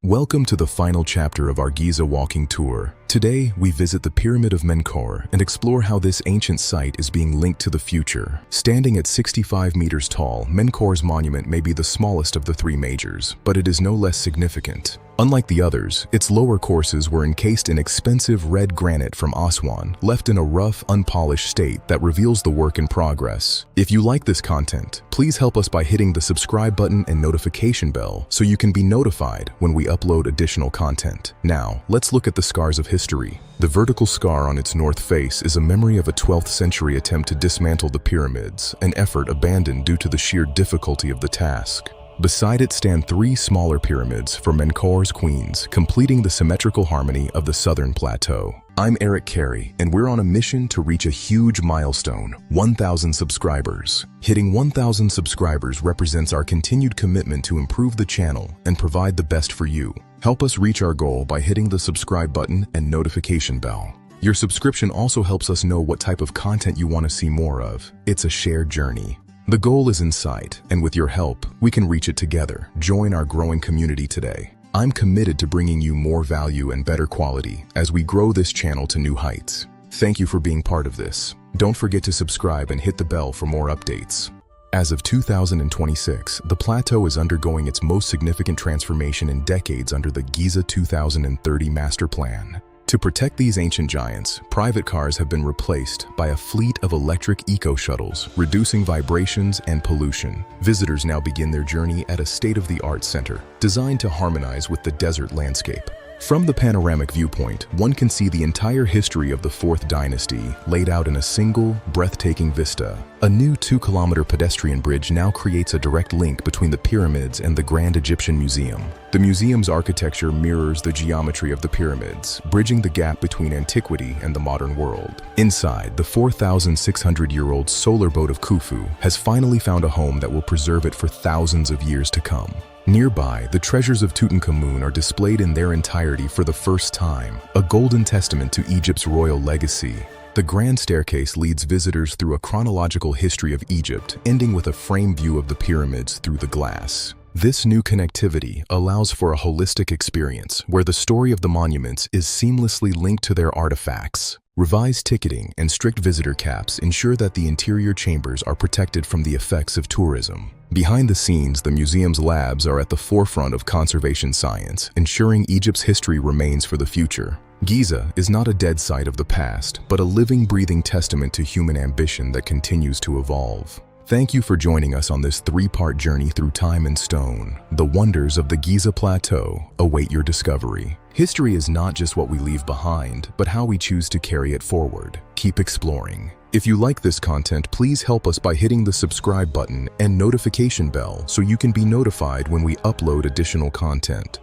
Welcome to the final chapter of our Giza walking tour. Today, we visit the Pyramid of Menkaure and explore how this ancient site is being linked to the future. Standing at 65 meters tall, Menkaure's monument may be the smallest of the three majors, but it is no less significant. Unlike the others, its lower courses were encased in expensive red granite from Aswan, left in a rough, unpolished state that reveals the work in progress. If you like this content, please help us by hitting the subscribe button and notification bell so you can be notified when we upload additional content. Now, let's look at the scars of history. The vertical scar on its north face is a memory of a 12th century attempt to dismantle the pyramids, an effort abandoned due to the sheer difficulty of the task. Beside it stand three smaller pyramids for Menkaure's queens, completing the symmetrical harmony of the southern plateau. I'm Eric Carey, and we're on a mission to reach a huge milestone, 1,000 subscribers. Hitting 1,000 subscribers represents our continued commitment to improve the channel and provide the best for you. Help us reach our goal by hitting the subscribe button and notification bell. Your subscription also helps us know what type of content you want to see more of. It's a shared journey. The goal is in sight, and with your help, we can reach it together. Join our growing community today. I'm committed to bringing you more value and better quality as we grow this channel to new heights. Thank you for being part of this. Don't forget to subscribe and hit the bell for more updates. As of 2026, the plateau is undergoing its most significant transformation in decades under the Giza 2030 Master Plan. To protect these ancient giants, private cars have been replaced by a fleet of electric eco-shuttles, reducing vibrations and pollution. Visitors now begin their journey at a state-of-the-art center, designed to harmonize with the desert landscape. From the panoramic viewpoint, one can see the entire history of the Fourth Dynasty laid out in a single, breathtaking vista. A new 2-kilometer pedestrian bridge now creates a direct link between the pyramids and the Grand Egyptian Museum. The museum's architecture mirrors the geometry of the pyramids, bridging the gap between antiquity and the modern world. Inside, the 4,600-year-old solar boat of Khufu has finally found a home that will preserve it for thousands of years to come. Nearby, the treasures of Tutankhamun are displayed in their entirety for the first time, a golden testament to Egypt's royal legacy. The grand staircase leads visitors through a chronological history of Egypt, ending with a frame view of the pyramids through the glass. This new connectivity allows for a holistic experience where the story of the monuments is seamlessly linked to their artifacts. Revised ticketing and strict visitor caps ensure that the interior chambers are protected from the effects of tourism. Behind the scenes, the museum's labs are at the forefront of conservation science, ensuring Egypt's history remains for the future. Giza is not a dead site of the past, but a living, breathing testament to human ambition that continues to evolve. Thank you for joining us on this 3-part journey through time and stone. The wonders of the Giza Plateau await your discovery. History is not just what we leave behind, but how we choose to carry it forward. Keep exploring. If you like this content, please help us by hitting the subscribe button and notification bell so you can be notified when we upload additional content.